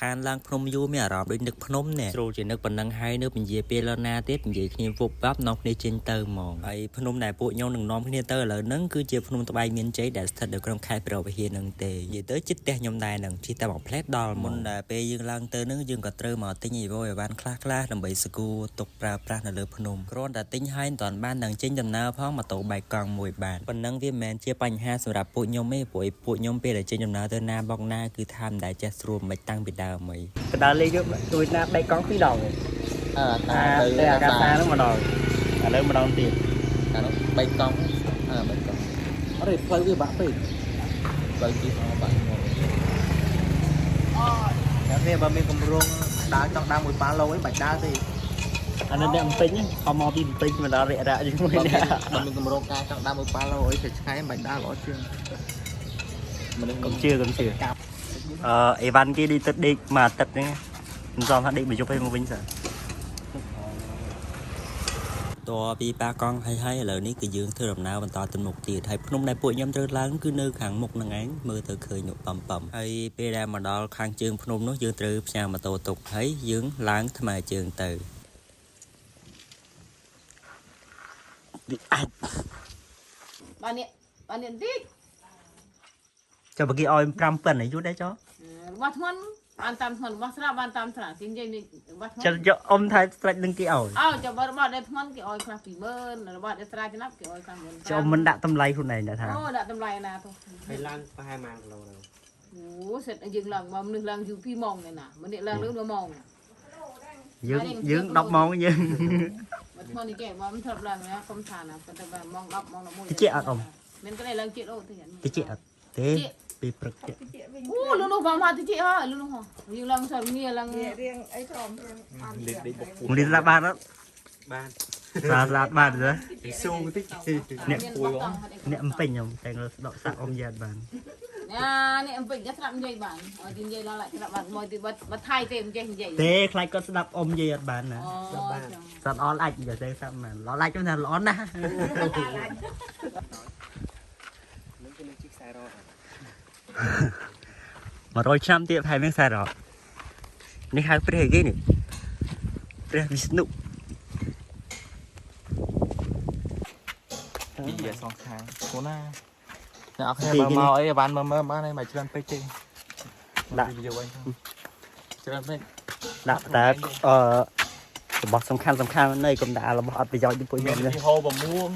ខានឡើងភ្នំយូរមានអារម្មណ៍ដូចនឹកភ្នំណែស្រួលជានឹកប៉ុណ្ណឹងហើយនៅពញាពេលណាទៀតនិយាយគ្នាវុបបាប់នាំគ្នាចេញទៅហ្មងហើយភ្នំដែលពួកខ្ញុំនឹងនាំគ្នាទៅឥឡូវហ្នឹងគឺជាភ្នំត្បៃមានជ័យដែលស្ថិតនៅក្នុងខេត្តព្រះវិហារហ្នឹងទេនិយាយទៅជិតផ្ទះខ្ញុំដែរហ្នឹងជិះតែមកផ្លែតដល់មុនដែលពេលយើងឡើងទៅហ្នឹងយើងក៏ត្រូវមកទិញអីវ៉ៃវ៉ាន់ខ្លះដើម្បីស្គូទុកប្រើប្រាស់នៅលើភ្នំគ្រាន់តែទិញហើយមិនទាន់បាននឹងចេញដំណើរផងម៉ូតូបែកកង់មួយបានប៉ុណ្ណឹងវាមិនមែនជាបញ្ហាសម្រាប់ពួកខ្ញុំទេព្រោះពួកខ្ញុំពេលដែលចេញដំណើរទៅណាបកណាគឺថាមិនដែលចេះស្រួលមិនតាំងពីដើមអីកដាលលេងយកជួយណាបែកកង់2ដងតាទៅអាកាសាហ្នឹងម្ដងឥឡូវម្ដងទៀតអានោះបែកកង់បែកកង់អត់ទេផ្លូវវាបាក់ពេកផ្លូវទីមកបាក់មកតែវាបើមានកម្រងដើរចង់ដើរមួយប៉ាឡូអីបាច់ដើរទេអានេះអ្នកអំពេញខំមកពីអំពេញមកដល់រៈជាមួយនេះបើមានកម្រងការចង់ដើរមួយប៉ាឡូអីឆ្ងាយបាច់ដើរល្អជាងមនុស្សកុំជឿអីវ៉ាន់គេđiទឹកដេកមួយអាទិត្យហ្នឹងមិនសមថាដេកមួយយប់ឯងមកវិញសោះតពីប៉ាកង់ហើយឥឡូវនេះគឺយើងធ្វើដំណើរបន្តទៅមុខទៀតហើយភ្នំដែលពួកខ្ញុំត្រូវឡើងគឺនៅខាងមុខហ្នឹងឯងមើលទៅឃើញនោះប៉ំហើយពេលដែលមកដល់ខាងជើងភ្នំនោះយើងត្រូវផ្សាំម៉ូតូទុកហើយយើងឡើងថ្មើរជើងទៅអាចបាននេះតិចចាំបើគេឲ្យ5ប៉ុណ្ណេះយូរដែរចុះរបស់ធ្ងន់បានតាមធ្ងន់របស់ស្រាបានតាមស្រាទីនិយាយរបស់ធ្ងន់ចាំយកអ៊ំថៃស្រាច់នឹងគេឲ្យចាំបើរបស់ដែលធ្ងន់គេឲ្យខ្លះ20000របស់ដែលស្រាចំណាប់គេឲ្យ50000ចាំមិនដាក់តម្លៃខ្លួនឯងដែរថាដាក់តម្លៃណាទៅហើយឡើងប្រហែលម៉ានគីឡូទៅអូសិតយើងឡើងមកមនុស្សឡើងយូរ2ម៉ោងឯណាម្នាក់ឡើងលឿន1ម៉ោងយើង10ម៉ោងយើងមកធ្ងន់នេះគេមកមិនធ្លាប់ឡើងណាកុំថាណាប៉ុន្តែម៉ោង10ម៉ោង11តិចអត់អ៊ំមានកន្លែងឡើងជាតិអូតិចអត់ទេពីព្រឹកអូលូនោះបងមកតិចហ៎លូនោះយើងឡើងសរងារឡើងរៀងអីព្រមរៀងស្លាប់បានអត់បានស្លាប់បានទេស៊ូតិចអ្នកគួយអ្នកអំពេញខ្ញុំតែដកសាក់អ៊ំយ៉ាត់បាននេះអំពេញស្ដាប់និយាយបាននិយាយឡើងlạiស្ដាប់បានមួយទីបើថៃទេមិនចេះនិយាយទេខ្លាចគាត់ស្ដាប់អ៊ំនិយាយអត់បានណាស្ដាប់បានស្ដាប់អនអាចនិយាយទេស្ដាប់បានល្អអាចខ្ញុំថាល្អណាស់នឹងគេនឹងជីខ្សែរ៉ក100ឆ្នាំទៀតហើយនឹងខ្សែរ៉កនេះហៅព្រះគេនេះព្រះវិស្ណុនិយាយសងខាងគូណាអ្នកអរគ្នាបើមកអីបានមើលបានហើយមកច្រើនពេកទេដាក់វីដេអូវិញច្រើនពេកដាក់តែរបស់សំខាន់នៅកុំដាក់របស់អត់ប្រយោជន៍ពីពួកខ្ញុំនេះហូបមួង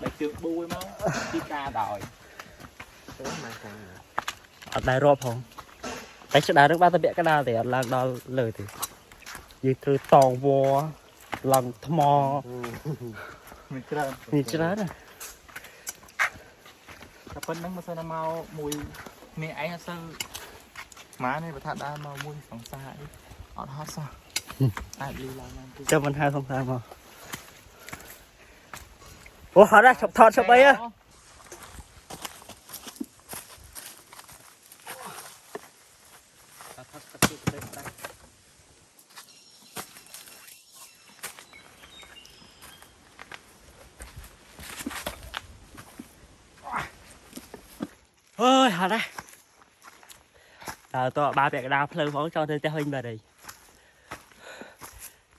បែកជើងប៊ូឯមកទីការដោយទៅមកខាងអត់ដែររាប់ផងតែឆ្ដារឹងបានតែពាក់កណ្ដាលទេអត់ឡើងដល់លើទេយើងធ្វើតងវឡើងថ្មមានច្រើនណាតែប៉ុណ្្នឹងមិនសិនមកមួយនេះឯងអត់សូវម៉ានេះបើថាដើរមកមួយសង្សារអីអត់ហត់សោះអាចលីឡើងបានចាំមិនហៅសង្សារមកអូហត់ដែរឈប់ថតឈប់អីហ៎អើយហត់ដែរតើតើបាពាក់កណ្ដាលផ្លូវផងចង់ទៅផ្ទះវិញបាត់ហើយ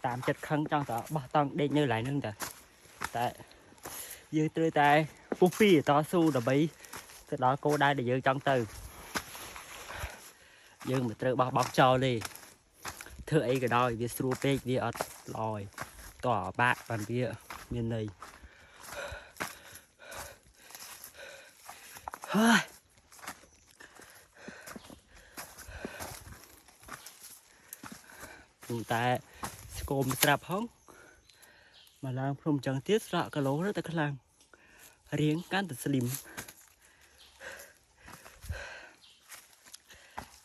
តាមចិត្តខឹងចង់តបោះតង់ដេកនៅកន្លែងហ្នឹងតែយើងត្រូវតែពុះពីតស៊ូដើម្បីទៅដល់គោលដៅដែលយើងចង់ទៅយើងមិនត្រូវបោះបោកចោលទេធ្វើអីក៏ដោយវាស្រួលពេកវាអត់ល្អទេតោះបាក់បានវាមានន័យហើយតែស្គមស្រាប់ហងមកឡើងភ្នំចឹងទៀតស្រកគីឡូទៅតែខ្លាំងរៀងកាន់តែស្លីម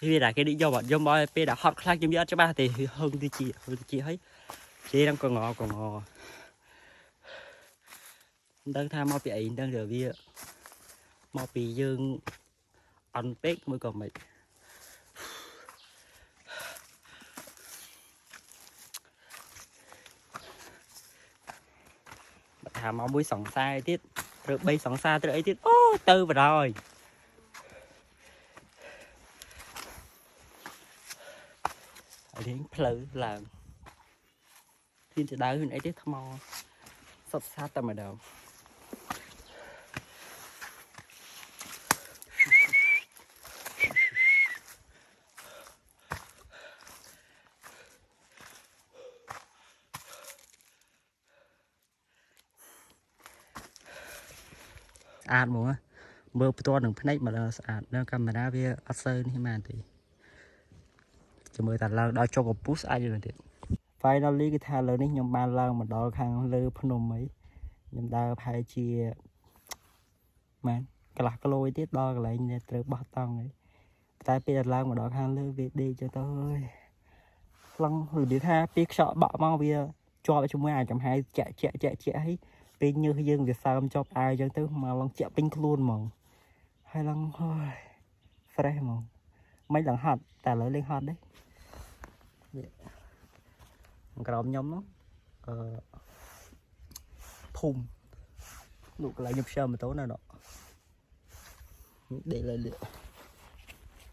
វាតែគេនិយាយយកមកពេលដែលហត់ខ្លាំងខ្ញុំនិយាយអត់ច្បាស់ទេហឹងទៅជាហើយជេរកងមិនដឹងថាមកពីអីមិនដឹងតែវាមកពីយើងអន់ពេកមួយក៏មិនថាមកមួយសង្សារទៀតត្រូវ3សង្សារត្រូវអីទៀតអូទៅបណ្ដោយ đến phơi là thiênจะได้hơn ấy đấy thầm mò sắp sát tầm ở đầuอาดหมูเบอร์ตัวหนึ่งพนักมาแล้วอาดแล้วcameraเวียอัดเซอร์นี่มาตีจะมือตัดเราได้โจกับพุชไออยู่เลย finally cái thang lớn này nhom ban lang mà đó khang lơ phun mấy nhom đào phải chia mà cái lạc cái lôi tiết đo cái lại như từ bao tông ấy tại bây lang mà đó khang lơ về đi cho tôi lăng hồi đi tha biết sợ bọ mau bia cho chúng mới ai chẳng hay chạy ấy bên như dương việc sao cho ai cho tôi mà lăng chạy pin luôn mà hay lăng thôi fresh mà mấy lần hotแต่เลยlên hot đấy cái đó nhóm nó phun lục lại nhập sơ mà tối nào đó để lại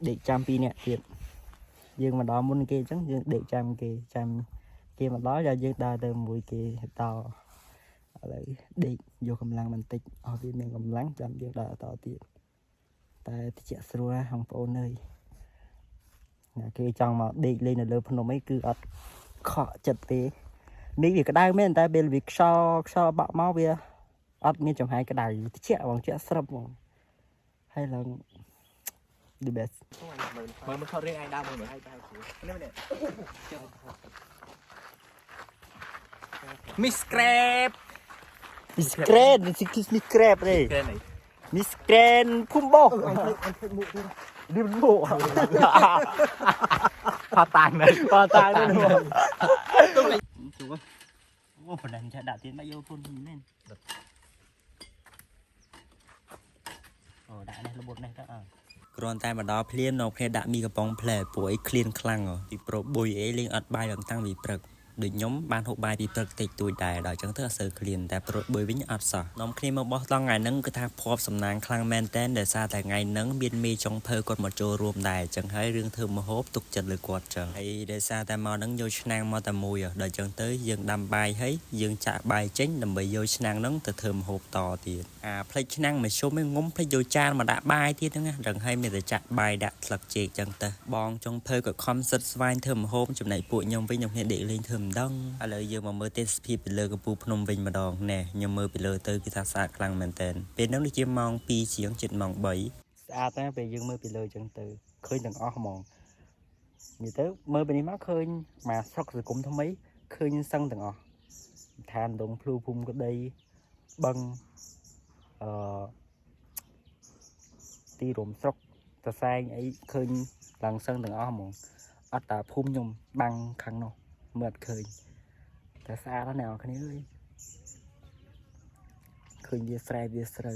để trăm pi nè tiền dương mà đó muốn kia chắc dương để trăm kia mà đó ra dương đa từ mùi kia to lại để vô cầm lăng mình tịch ở bên mình cầm lăng trăm dương đa to tiền tại chạy xua không phố nơi kia trong mà đi lên là lơ phân mấy cứ ở khó chật tí mấy việc cái đai mấy người ta bên việc so bạo máu bia ớt miên trong hai cái đài chạy bằng chạy sập bằng hay là the best mà mình không riêng ai đau mà hay đau Miss Crab Miss Crab đây Miss Crab phun bò đi một bộ pha tàng này ô phần này đã tiến bao nhiêu phun lên đã này là bột này đó còn tại mà đó phên nó phên đã mi cái bóng phèn buổi clean clang rồi bị pro bùi ấy liên ớt bay đằng tăng bị bật được nhóm ban hộp bài bị bật tịch tuổi đại đòi chẳng thức sự cleanแต่pro bùi với ớt sảน้องครีมมาบอกต้องไงนั่งก็ทางพบสำนักคลังแมนเต้นแต่ซาแต่ไงนั่งบินมีจงเพอกดมาโจรวมได้จังให้เรื่องเธอมาฮบตุกจัดเลยกวาดจังไอ้แต่ซาแต่มานั่งโยชนางมาแต่มวยđòiจังtới dương đâm bàiให้dương chạ bài chính đâm bịโยชนางนั่งแต่เธอมาฮบต่อตีเพลชนางไม่โชว์ไม่งมเพลโยจานมาด่าbàiที่นั่งดังให้มีแต่จัดbàiด่าหลักเจจังแต่บองจงเพอกับคอมสัตสวายเธอมาฮบจุดไหนปุ่ยยงไปยงเห็นเด็กเล่นเธอดังอะไรdương mà mơ tết phi bị lơกับปูพนมวิญมาดองแน่ยังmơ bị lơ tới cái thác sạtคลังแมนเต้นเป็นนักดิจิมองปีเสียงจิตมองใบสะอาดนะไปdương mơ bị lơจังtừเคยดังอ้อมองnhư thế mơ bênนี้máเคยmà sốc rồi cũng thấm mấyเคยsânดังอ้อทานดงพลูพุ่มก็ได้บังตีรวมสกแต่แซงไอ้เคยหลังsânดังอ้อมองอัตตาพุ่มยมบังครั้งนอกเมื่อเคยแต่ซาแล้วแนวคันนี้เลยเคยเวียสไร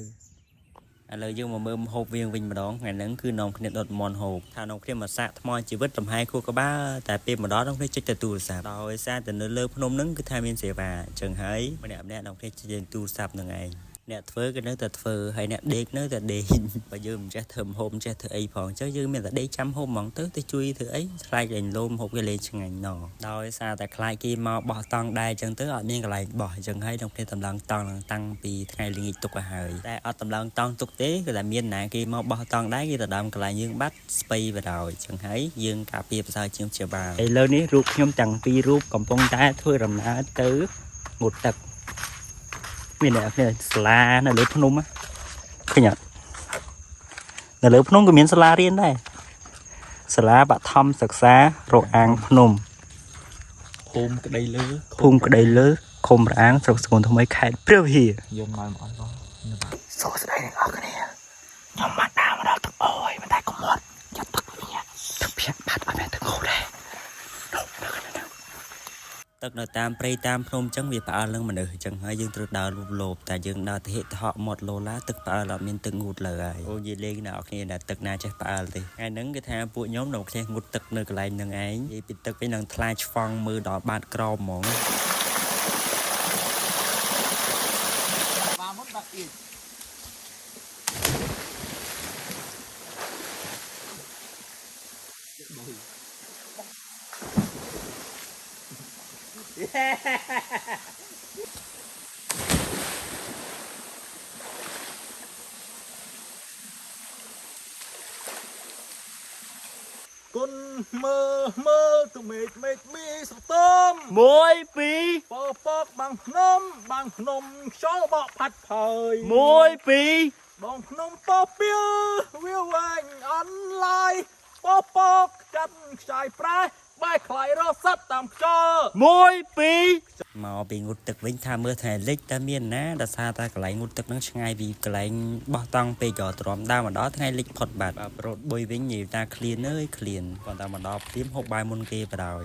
อะไรยังมาเมื่อหกเวียงวิญมาดองไงนั้นคือน้องขณะดดมอนหกถ้าน้องเครียดมาสะทมอยชีวิตลำให้คู่กับบ้าแต่เป็นมาดองต้องได้จัดตูสาโดยซาแต่เนื้อเลือพนมนั้นคือทามินเสียบาจังเฮ้ยมาเนี่ยน้องเครียดจะตูสับยังไงเนี่ยเฟอกันเนื้อแต่เฟอhayเนี่ยเด็กเนื้อแต่เด็กไปยืมจะเถิมโฮมจะเถอะไอ้ผ่องจะยืมเนี่ยแต่ได้จำโฮมมองตื้อแต่ช่วยเถอะไอ้ใครจะลมหกกันเลยช่างไงหนอโดยซาแต่ใครกีมาบ่อตองได้จังตื้ออันนี้ก็เลยบ่อจังให้น้องเครียดตำลังตองตั้งปีไงลิงตุกหายแต่เอาตำลังตองตุกเต้ก็แต่เมียนหนากีมาบ่อตองได้กีแต่ดำก็เลยยืมบัดสปีไปดอยจังให้ยืมกาปีภาษาจีนเชียบาไอ้เรื่องนี้รูปย่อมจังปีรูปกำปองได้ถ้วยรำน้าตื้อหมดตักมีเนี่ยสลาในเลือพนุ่มอ่ะขยันในเลือพนุ่มก็มีสลาเรียนได้สลาบะทอมศึกษาโรอ่างพนุ่มภูมิกระไดเลือคมร้างสกุลสกุลทำไมขายเปรี้ยวเหี้ยยมน้อยมันก็โซ่สไลด์ออกกันเนี่ยยอมมาดามาเราตึกโอ้ยมันได้ก็หมดอย่าตึกเนี่ยตึกเพี้ยพัดเอาแม่ตึกโอ้ได้ตึกเราตามไปตามพรมจังวีป่าเรื่องมันจังให้ยังตรึกดาวโลบแต่ยังดาวเหตุเหาะหมดโลละตึกป่าเรามีตึกงูดเลยโอ้ยเลี้ยงดาวนี่นะตึกนาจะป่าเลยไอ้นั่งก็แทนปุ่ยย้อมดอกแค่งูตึกเนื้ออะไรหนึ่งไอ้ยี่ปิดตึกไปนั่งทลายฟองมือดอกบาดกรอมหมองมาหมดบักอีก con mơ mơ tụi mệt mi sầu tôm 1 2 bò bò bằng nôm chó bọ phạt thời 1 2 bằng nôm bò bia viêu anh online bò bò chặt xài pra bài khai rô sắt tạm cho 1 2មកពីងូតទឹកវិញថាមើលថ្ងៃលិចតើមានណាដោយសារតែកន្លែងងូតទឹកហ្នឹងឆ្ងាយពីកន្លែងបោះតង់ពេកក៏ទ្រាំដើមមកដល់ថ្ងៃលិចផុតបាទប្រូតបុយវិញនិយាយថាឃ្លានអើយឃ្លានប៉ុន្តែមកដល់ព្រាមហូបបាយមុនគេបដ ாய்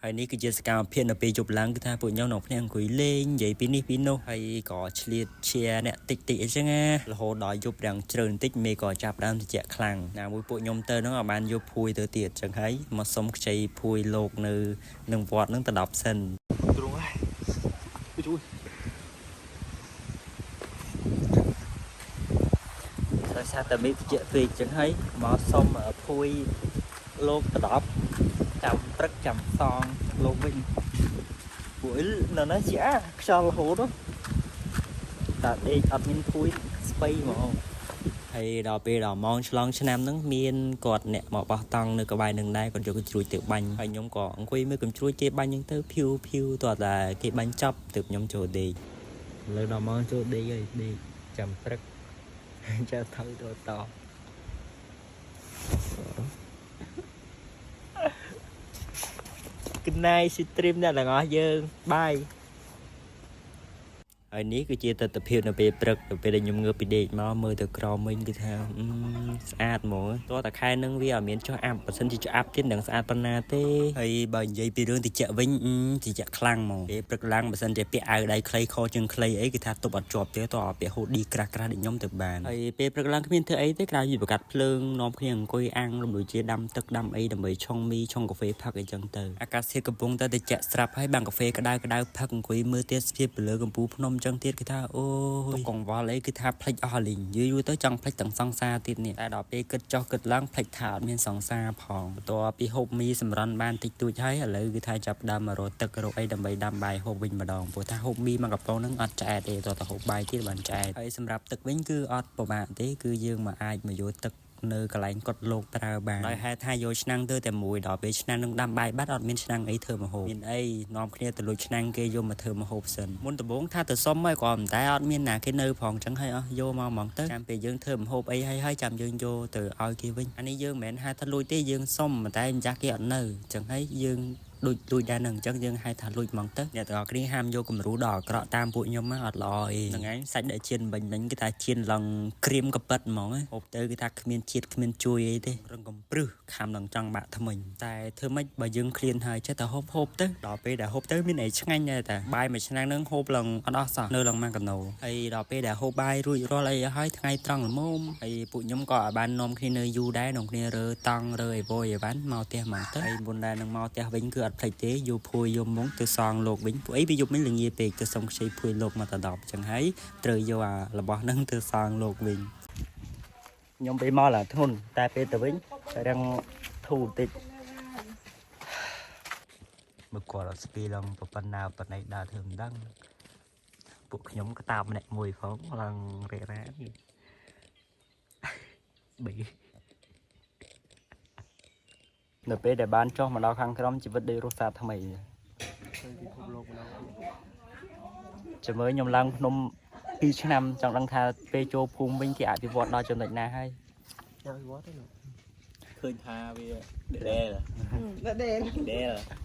ហើយនេះគឺជាសកម្មភាពនៅពេលយប់ឡើងគឺថាពួកខ្ញុំនៅគ្នាអង្គុយលេងនិយាយពីនេះពីនោះហើយក៏ឆ្លៀតឈែអ្នកតិចអីចឹងណារហូតដល់យប់រាំងជ្រៅបន្តិចមេក៏ចាប់ដើមត្រជាក់ខ្លាំងណាមួយពួកខ្ញុំទៅហ្នឹងឲ្យបានយកភួយទៅទៀតចឹងហើយមកសុំខ្ចីភួយលោកនៅនឹងវត្តហ្នឹងទៅ10សិនទ្រង់ហើយជួយដោយសារតែមេត្រជាក់ពេកចឹងហើយមកសុំភួយលោកទៅ10ចាំព្រឹកចាំសងលោកវិញពួកនៅណាជាខ្យល់រហូតតែដេកអត់មានភួយស្បៃហ្មងហើយដល់ពេលដល់ម៉ោងឆ្លងឆ្នាំហ្នឹងមានគាត់អ្នកមកបោះតង់នៅក្បែរនឹងដែរគាត់យកកញ្ជ្រួចទៅបាញ់ហើយខ្ញុំក៏អង្គុយមើលកញ្ជ្រួចគេបាញ់ហ្នឹងទៅភីវតោះតែគេបាញ់ចប់ទើបខ្ញុំចូលដេកលើដល់ម៉ោងចូលដេកហើយដេកចាំព្រឹកចាំថយទៅតGood night ស៊ីត្រីមអ្នកទាំងអស់យើងបាយហើយនេះគឺជាទស្សនវិជ្ជានៅពេលព្រឹកទៅពេលដែលខ្ញុំងើបពីដេកមកមើលទៅក្រោមវិញគឺថាស្អាតហ្មងតោះតែខែនឹងវាអត់មានចុះអាប់បើសិនជាចុះអាប់ទៀតនឹងស្អាតប៉ុណ្ណាទេហើយបើនិយាយពីរឿងតិចវិញតិចខ្លាំងហ្មងពេលព្រឹកឡើងបើសិនជាពាក់អាវដៃខ្លីខោជើងខ្លីអីគឺថាទប់អត់ជាប់ទេតោះពាក់ហូឌីក្រាស់ៗដូចខ្ញុំទៅបានហើយពេលព្រឹកឡើងគ្មានធ្វើអីទេក្រៅពីបកាត់ភ្លើងនាំគ្នាអង្គុយអាំងរំដូចជាដាំទឹកដាំអីដើម្បីឆុងមីឆុងកាហ្វេផឹកអីចឹងទៅអាកាសធាតុកំពុងតែតិចស្រាប់ហើយបាំងកាហ្វេក្តៅផឹកអង្គុយមើលទេសភាពពីលើកំពូលភ្នំចឹងទៀតគឺថាអូយកង្វល់អីគឺថាផ្លេចអស់លីងយូរទៅចង់ផ្លេចទាំងសង្សារទៀតនេះតែដល់ពេលគិតចុះគិតឡើងផ្លេចថាអត់មានសង្សារផងបន្ទាប់ពីហូបមីសម្រន់បានតិចតួចហើយឥឡូវគឺថាចាប់ដើមមករកទឹករកអីដើម្បីដាំបាយហូបវិញម្ដងព្រោះថាហូបមីមួយកំប៉ុងហ្នឹងអត់ឆ្អែតទេតោះតែហូបបាយទៀតបានឆ្អែតហើយសម្រាប់ទឹកវិញគឺអត់ពិបាកទេគឺយើងមកអាចមកយកទឹកនៅកន្លែងកត់លោកប្រើបានដោយហេតុថាយកឆ្នាំងទៅតែមួយដល់ពេលឆ្នាំងនឹងដាំបាយបាត់អត់មានឆ្នាំងអីធ្វើម្ហូបមានអីនាំគ្នាទៅលួចឆ្នាំងគេយកមកធ្វើម្ហូបសិនមុនដំបូងថាទៅសុំហើយក៏មិនតែអត់មានណាគេនៅផងចឹងហើយអស់យកមកហ្មងទៅចាំពេលយើងធ្វើម្ហូបអីហើយចាំយើងយកទៅឲ្យគេវិញអានេះយើងមិនមែនហៅថាលួចទេយើងសុំតែម្ចាស់គេអត់នៅចឹងហើយយើងដូចដែរនឹងអញ្ចឹងយើងហៅថាលួចហ្មងទៅអ្នកទាំងអស់គ្នាហាមយកគំរូដល់អាក្រក់តាមពួកខ្ញុំមកអត់ល្អអីហ្នឹងឯងសាច់ដែលជៀនបាញ់គឺថាជៀនឡើងក្រៀមកប៉ិតហ្មងហូបទៅគឺថាគ្មានជាតិគ្មានជួយអីទេរឹងកំព្រឹសខំនឹងចង់បាក់ថ្មិញតែធ្វើម៉េចបើយើងឃ្លានហើយចេះតែហូបទៅដល់ពេលដែលហូបទៅមានអីឆ្ងាញ់ដែរតែបាយមួយឆ្នាំងហ្នឹងហូបឡើងអត់អស់សោះនៅឡើងម៉ាកាណូហើយដល់ពេលដែលហូបបាយរួចរាល់អីហើយថ្ងៃត្រង់ល្មមហើយពួកខ្ញុំក៏ឲ្យបាននាំគ្នានៅយូរដែរនាំគ្នារើតង់រើអីវ៉ៃបានមកផ្ទះមកទៅហើយមុនដែលនឹងមកផ្ទះវិញគឺអត់ភ្លេចទេយកភួយយកមកទៅសងលោកវិញពួកអីវាយកមិនល្ងាពេកទៅសុំខ្ចីភួយលោកមកទៅ10ចឹងហើយត្រូវយកអារបស់ហ្នឹងទៅសងលោកវិញខ្ញុំពេលមកឡាធ្ងន់តែពេលទៅវិញរាំងធូរបន្តិចបើគាត់អត់ស្ពីឡើងប៉ុណ្ណាប៉ុណ្ណៃដើរធ្វើមិនដឹងពួកខ្ញុំក៏តាមម្នាក់មួយផងឡើងរេរ៉ាបីនៅពេលដែលបានចុះមកដល់ខាងក្រោមជីវិតដូចរស់សាថ្មីចាំមើលខ្ញុំឡើងភ្នំ2ឆ្នាំចង់ដឹងថាពេលចូលភូមិវិញគេអភិវឌ្ឍដល់ចំណុចណាហើយអភិវឌ្ឍទេឃើញថាវាដែល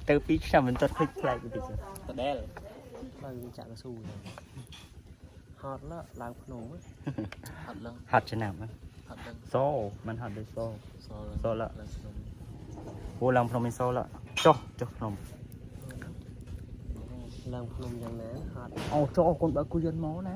ទៅ2ឆ្នាំមិនទាត់ឃើញផ្លែបន្តិចដែលបើវាចាក់ទៅស៊ូហត់ឡឡើងភ្នំហត់ឡើងហត់ឆ្នាំហត់ឡើងសូមិនហត់ដូចសូឡអូឡើងភ្នំមិនសូឡចុះភ្នំឡើងភ្នំយ៉ាងណាហត់អូចុះកូនបើគូយន្តមកណា